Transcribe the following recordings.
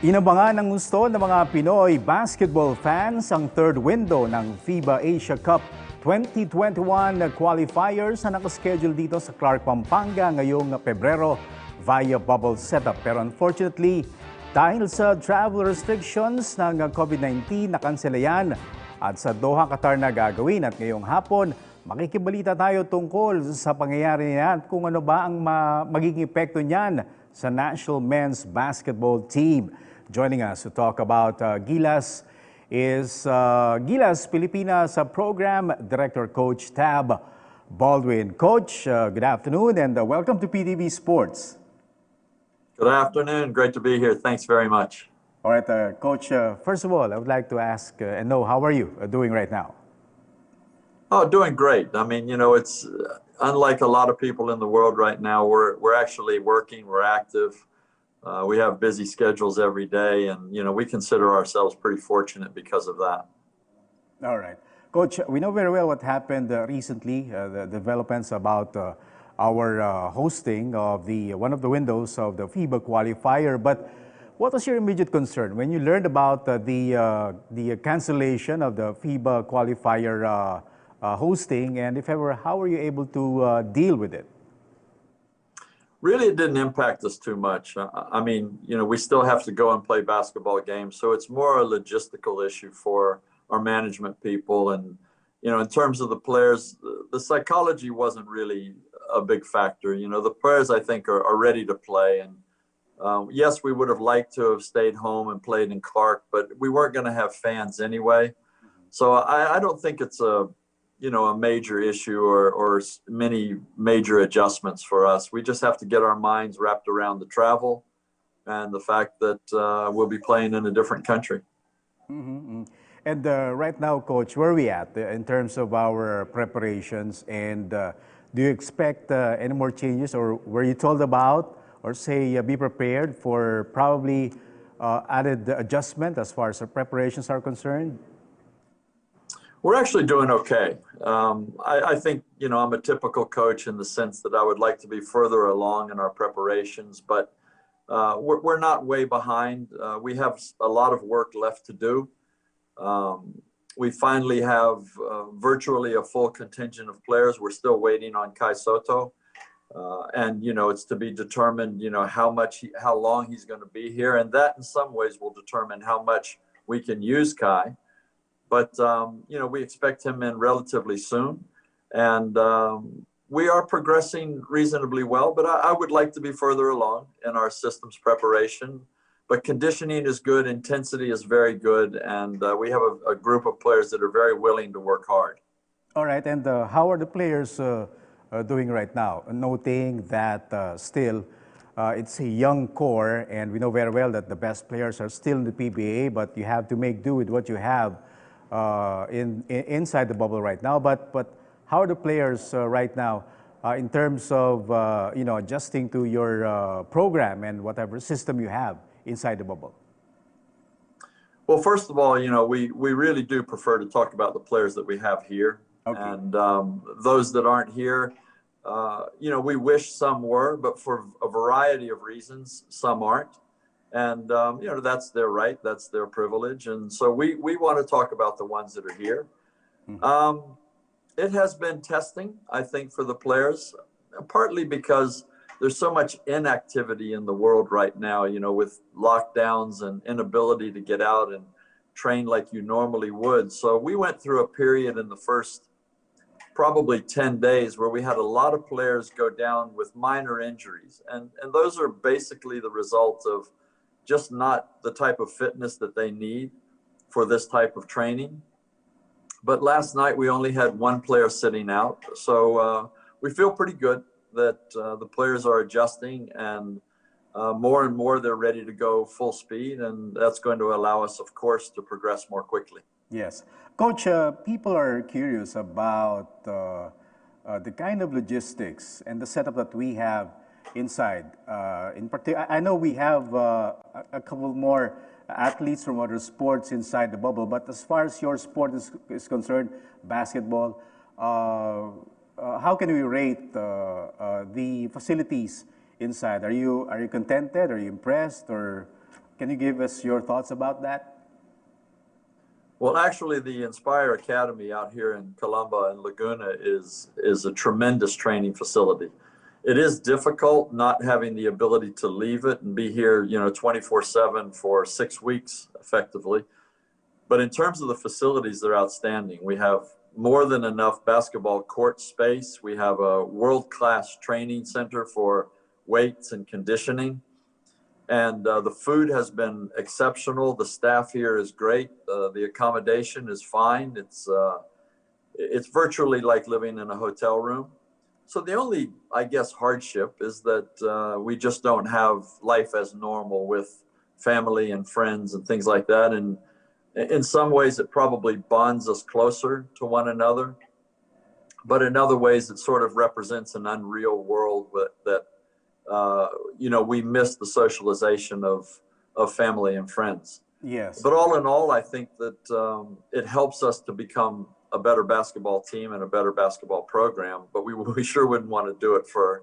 Inabangan ng gusto ng mga Pinoy basketball fans ang third window ng FIBA Asia Cup 2021 qualifiers na nakaschedule dito sa Clark, Pampanga ngayong Pebrero via bubble setup. Pero unfortunately, dahil sa travel restrictions ng COVID-19, nakansela yan at sa Doha, Qatar na gagawin. At ngayong hapon, makikibalita tayo tungkol sa pangyayari niyan at kung ano ba ang magiging epekto niyan sa national men's basketball team. Joining us to talk about Gilas is Gilas Pilipinas Program Director Coach Tab Baldwin. Coach, good afternoon and welcome to PTV Sports. Good afternoon. Great to be here. Thanks very much. All right, Coach, first of all, I would like to ask and know how are you doing right now? Oh, doing great. I mean, you know, it's unlike a lot of people in the world right now. We're actually working. We're active. We have busy schedules every day, and you know we consider ourselves pretty fortunate because of that. All right, Coach. We know very well what happened recently. The developments about our hosting of one of the windows of the FIBA Qualifier. But what was your immediate concern when you learned about the cancellation of the FIBA Qualifier hosting, and if ever, how were you able to deal with it? Really, it didn't impact us too much. I mean, you know, we still have to go and play basketball games, so it's more a logistical issue for our management people. And, you know, in terms of the players, the psychology wasn't really a big factor. You know, the players, I think, are ready to play. And yes, we would have liked to have stayed home and played in Clark, but we weren't going to have fans anyway. So I don't think it's a major issue or many major adjustments for us. We just have to get our minds wrapped around the travel and the fact that we'll be playing in a different country. Mm-hmm. And right now, Coach, where are we at in terms of our preparations? And do you expect any more changes, or were you told about, or say be prepared for probably added adjustment as far as our preparations are concerned? We're actually doing okay. I think, you know, I'm a typical coach in the sense that I would like to be further along in our preparations, but we're not way behind. We have a lot of work left to do. We finally have virtually a full contingent of players. We're still waiting on Kaiso. And, you know, it's to be determined, you know, how long he's going to be here. And that in some ways will determine how much we can use Kai. But, you know, we expect him in relatively soon. And we are progressing reasonably well, but I would like to be further along in our systems preparation. But conditioning is good, intensity is very good, and we have a group of players that are very willing to work hard. All right, and how are the players doing right now? Noting that still it's a young core, and we know very well that the best players are still in the PBA, but you have to make do with what you have inside the bubble right now. But how are the players right now in terms of adjusting to your program and whatever system you have inside the bubble? Well, first of all, you know, we really do prefer to talk about the players that we have here. Okay. And those that aren't here, you know, we wish some were, but for a variety of reasons, some aren't. And, you know, that's their right, that's their privilege. And so we want to talk about the ones that are here. Mm-hmm. It has been testing, I think, for the players, partly because there's so much inactivity in the world right now, you know, with lockdowns and inability to get out and train like you normally would. So we went through a period in the first probably 10 days where we had a lot of players go down with minor injuries. And those are basically the result of just not the type of fitness that they need for this type of training. But last night we only had one player sitting out. So we feel pretty good that the players are adjusting, and more and more they're ready to go full speed. And that's going to allow us, of course, to progress more quickly. Yes. Coach, people are curious about the kind of logistics and the setup that we have inside. In particular, I know we have a couple more athletes from other sports inside the bubble, but as far as your sport is concerned, basketball, how can we rate the facilities inside? Are you contented? Are you impressed? Or Can you give us your thoughts about that? Well, actually, the Inspire Academy out here in Calamba and Laguna is a tremendous training facility. It is difficult not having the ability to leave it and be here, 24/7 for 6 weeks effectively. But in terms of the facilities, they're outstanding. We have more than enough basketball court space. We have a world-class training center for weights and conditioning. And the food has been exceptional. The staff here is great. The accommodation is fine. It's virtually like living in a hotel room. So the only, I guess, hardship is that we just don't have life as normal with family and friends and things like that. And in some ways, it probably bonds us closer to one another. But in other ways, it sort of represents an unreal world that we miss the socialization of family and friends. Yes. But all in all, I think that it helps us to become a better basketball team and a better basketball program. But we sure wouldn't want to do it for,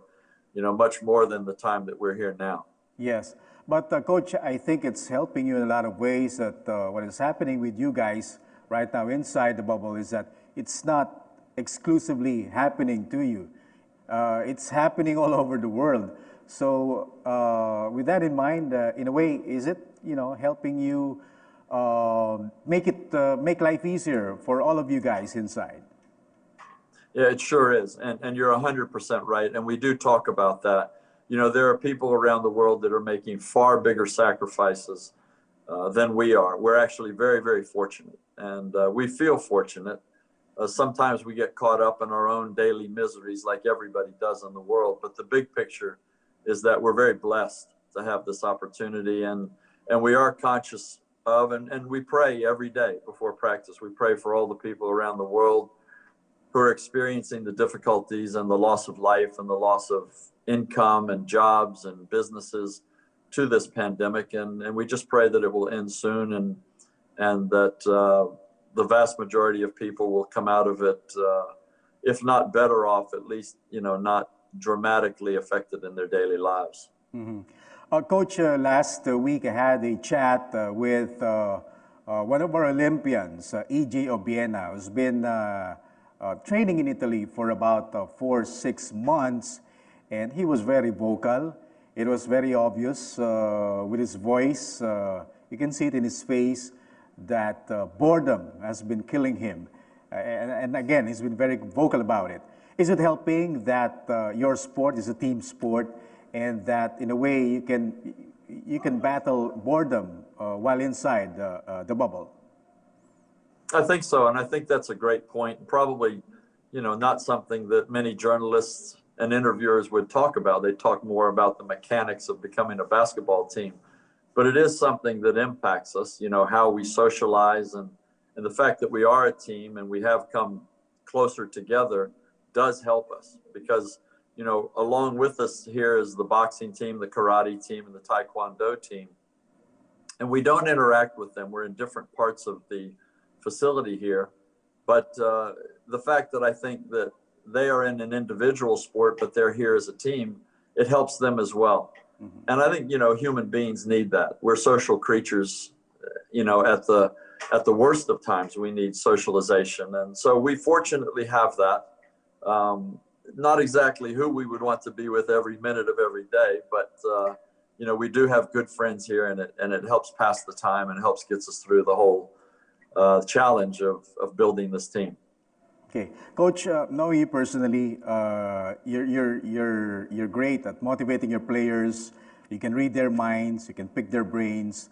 much more than the time that we're here now. Yes. But Coach, I think it's helping you in a lot of ways that what is happening with you guys right now inside the bubble is that it's not exclusively happening to you. It's happening all over the world. So with that in mind, in a way, is it, helping you make life easier for all of you guys inside? Yeah, it sure is. And you're 100% right. And we do talk about that. There are people around the world that are making far bigger sacrifices than we are. We're actually very, very fortunate. And we feel fortunate. Sometimes we get caught up in our own daily miseries like everybody does in the world. But the big picture is that we're very blessed to have this opportunity. And we are conscious of, and we pray every day before practice. We pray for all the people around the world who are experiencing the difficulties and the loss of life and the loss of income and jobs and businesses to this pandemic. And we just pray that it will end soon and that the vast majority of people will come out of it, if not better off, at least, not dramatically affected in their daily lives. Mm-hmm. Coach, last week I had a chat with one of our Olympians, E.J. Obiena, who's been training in Italy for about 4-6 months, and he was very vocal. It was very obvious with his voice. You can see it in his face that boredom has been killing him. And again, he's been very vocal about it. Is it helping that your sport is a team sport and that in a way you can battle boredom while inside the bubble? I think so, and I think that's a great point. Probably, not something that many journalists and interviewers would talk about. They talk more about the mechanics of becoming a basketball team. But it is something that impacts us, how we socialize and the fact that we are a team and we have come closer together does help us because, along with us here is the boxing team, the karate team, and the taekwondo team. And we don't interact with them. We're in different parts of the facility here. But the fact that I think that they are in an individual sport, but they're here as a team, it helps them as well. Mm-hmm. And I think, human beings need that. We're social creatures, at the worst of times, we need socialization. And so we fortunately have that. Not exactly who we would want to be with every minute of every day, but, we do have good friends here and it helps pass the time and helps gets us through the whole challenge of building this team. Okay, Coach, knowing you personally, you're great at motivating your players. You can read their minds, you can pick their brains,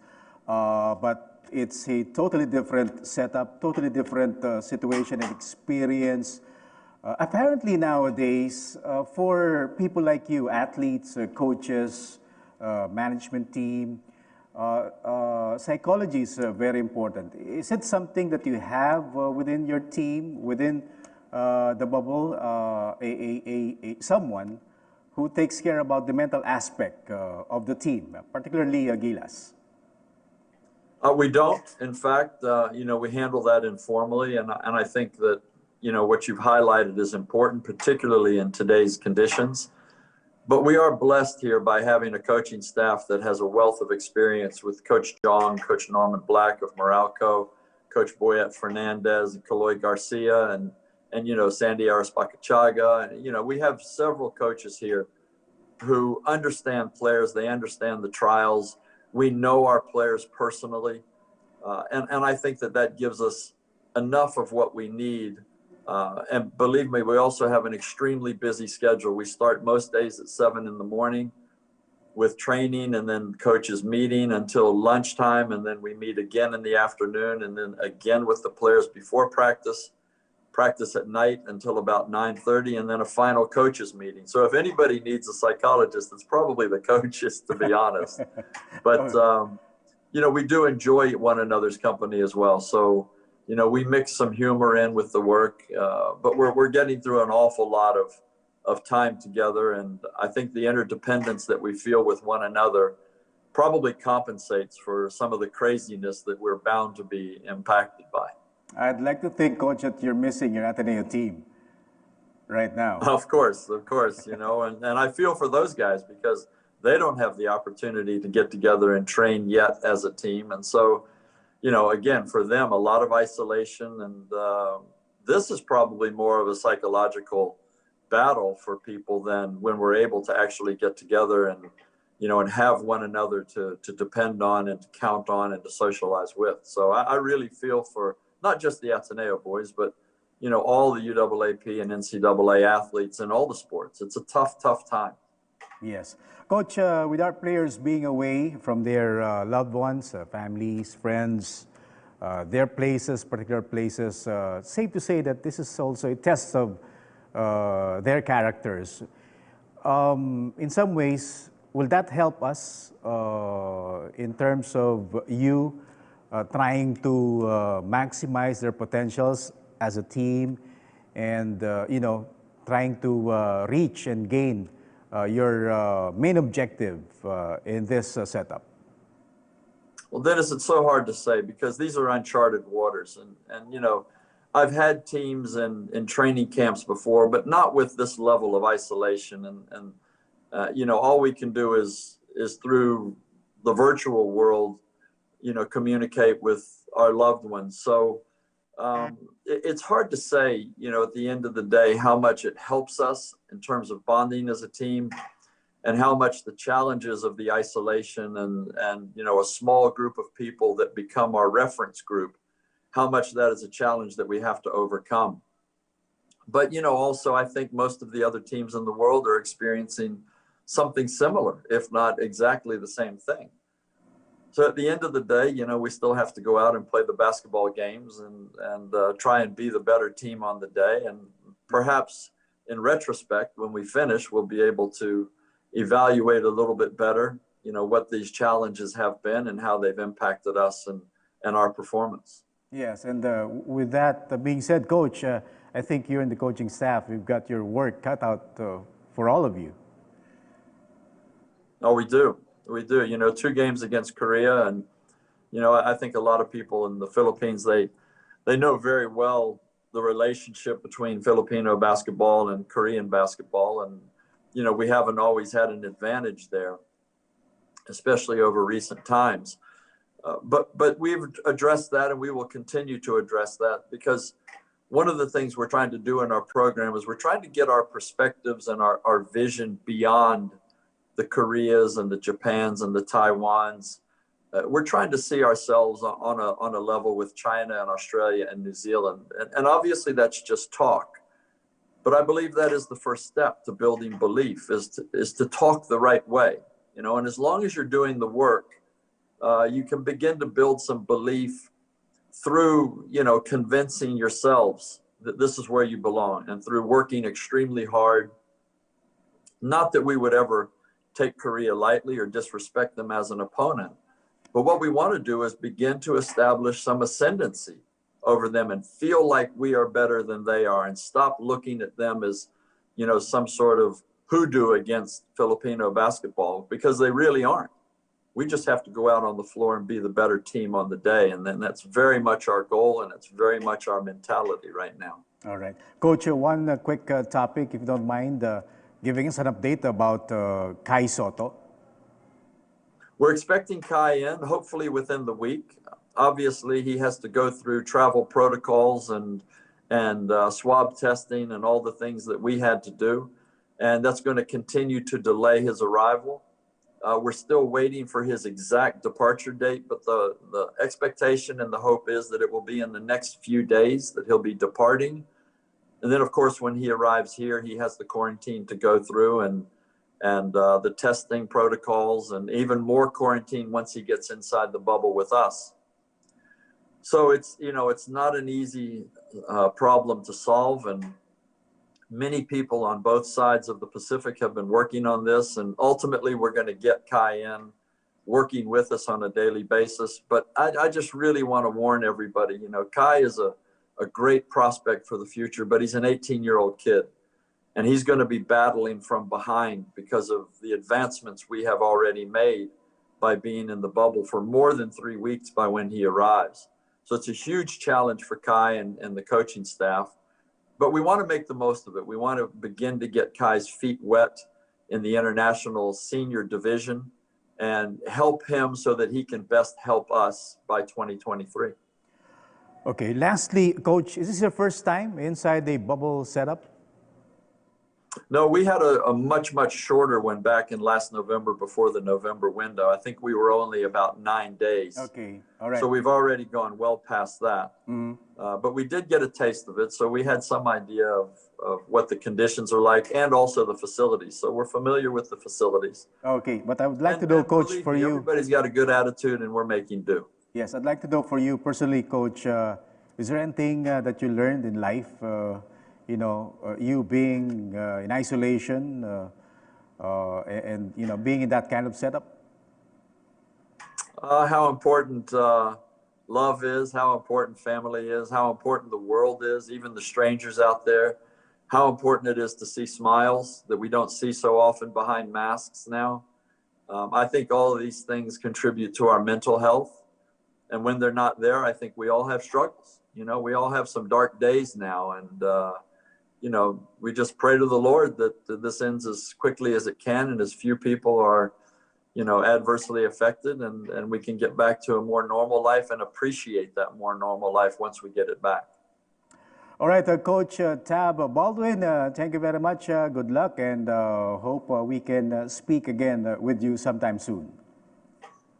but it's a totally different setup, totally different situation and experience. Apparently nowadays, for people like you, athletes, coaches, management team, psychology is very important. Is it something that you have within your team, within the bubble, someone who takes care about the mental aspect of the team, particularly Gilas? We don't. In fact, we handle that informally, and I think that what you've highlighted is important, particularly in today's conditions. But we are blessed here by having a coaching staff that has a wealth of experience with Coach Jong, Coach Norman Black of Moralco, Coach Boyet Fernandez, and Kaloy Garcia, and Sandy Arispacachaga. And, we have several coaches here who understand players. They understand the trials. We know our players personally. And I think that gives us enough of what we need. And believe me, we also have an extremely busy schedule. We start most days at 7 in the morning with training, and then coaches meeting until lunchtime. And then we meet again in the afternoon, and then again with the players before practice at night until about 9:30, and then a final coaches meeting. So if anybody needs a psychologist, it's probably the coaches, to be honest. But, we do enjoy one another's company as well. So, we mix some humor in with the work, but we're getting through an awful lot of time together. And I think the interdependence that we feel with one another probably compensates for some of the craziness that we're bound to be impacted by. I'd like to think, Coach, that you're missing your Ateneo team right now. Of course, and I feel for those guys because they don't have the opportunity to get together and train yet as a team. And so, again, for them, a lot of isolation. And this is probably more of a psychological battle for people than when we're able to actually get together and, and have one another to depend on and to count on and to socialize with. So I really feel for not just the Ateneo boys, but, all the UAAP and NCAA athletes in all the sports. It's a tough time. Yes. Coach, with our players being away from their loved ones, families, friends, their places, particular places, safe to say that this is also a test of their characters. In some ways, will that help us in terms of you trying to maximize their potentials as a team and, trying to reach and gain your main objective in this setup? Well, Dennis, it's so hard to say because these are uncharted waters. And I've had teams in training camps before, but not with this level of isolation. And all we can do is through the virtual world, communicate with our loved ones. So it's hard to say, at the end of the day, how much it helps us in terms of bonding as a team and how much the challenges of the isolation and a small group of people that become our reference group, how much that is a challenge that we have to overcome. But, also I think most of the other teams in the world are experiencing something similar, if not exactly the same thing. So at the end of the day, we still have to go out and play the basketball games and try and be the better team on the day. And perhaps in retrospect, when we finish, we'll be able to evaluate a little bit better, what these challenges have been and how they've impacted us and our performance. Yes, and with that being said, Coach, I think you and the coaching staff, we've got your work cut out for all of you. Oh, we do. We do. 2 games against Korea. And, I think a lot of people in the Philippines, they know very well the relationship between Filipino basketball and Korean basketball. And, we haven't always had an advantage there, especially over recent times. But we've addressed that, and we will continue to address that, because one of the things we're trying to do in our program is we're trying to get our perspectives and our vision beyond the Koreas and the Japans and the Taiwans. We're trying to see ourselves on a level with China and Australia and New Zealand. And obviously that's just talk. But I believe that is the first step to building belief, is to talk the right way. And as long as you're doing the work, you can begin to build some belief through, convincing yourselves that this is where you belong, and through working extremely hard. Not that we would ever take Korea lightly or disrespect them as an opponent, but what we want to do is begin to establish some ascendancy over them and feel like we are better than they are, and stop looking at them as, some sort of hoodoo against Filipino basketball, because they really aren't. We just have to go out on the floor and be the better team on the day. And then that's very much our goal, and it's very much our mentality right now. All right. Coach, one quick topic, if you don't mind. giving us an update about Kaiso. We're expecting Kai in, hopefully within the week. Obviously, he has to go through travel protocols and swab testing and all the things that we had to do. And that's going to continue to delay his arrival. We're still waiting for his exact departure date, but the expectation and the hope is that it will be in the next few days that he'll be departing. And then, of course, when he arrives here, he has the quarantine to go through and the testing protocols and even more quarantine once he gets inside the bubble with us. So it's not an easy problem to solve, and many people on both sides of the Pacific have been working on this, and ultimately we're going to get Kai in working with us on a daily basis. But I just really want to warn everybody, Kai is a great prospect for the future, but he's an 18-year-old kid, and he's going to be battling from behind because of the advancements we have already made by being in the bubble for more than 3 weeks by when he arrives. So it's a huge challenge for Kai and the coaching staff. But we want to make the most of it. We want to begin to get Kai's feet wet in the international senior division and help him so that he can best help us by 2023. Okay, lastly, Coach, is this your first time inside the bubble setup? No, we had a much, much shorter one back in last November before the November window. I think we were only about 9 days. Okay, all right. So we've already gone well past that. Mm-hmm. But we did get a taste of it, so we had some idea of what the conditions are like and also the facilities. So we're familiar with the facilities. Okay, but I would like to know, Coach, for you. Everybody's got a good attitude, and we're making do. Yes, I'd like to know for you personally, Coach, is there anything that you learned in life, you being in isolation and being in that kind of setup? How important love is, how important family is, how important the world is, even the strangers out there, how important it is to see smiles that we don't see so often behind masks now. I think all of these things contribute to our mental health. And when they're not there, I think we all have struggles. We all have some dark days now. And, we just pray to the Lord that this ends as quickly as it can and as few people are adversely affected, and we can get back to a more normal life and appreciate that more normal life once we get it back. All right, Coach Tab Baldwin, thank you very much. Good luck, and hope we can speak again with you sometime soon.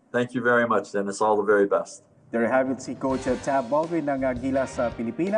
Thank you very much, Dennis. All the very best. There you have it, si Coach Tab Baldwin ng Gilas Pilipinas.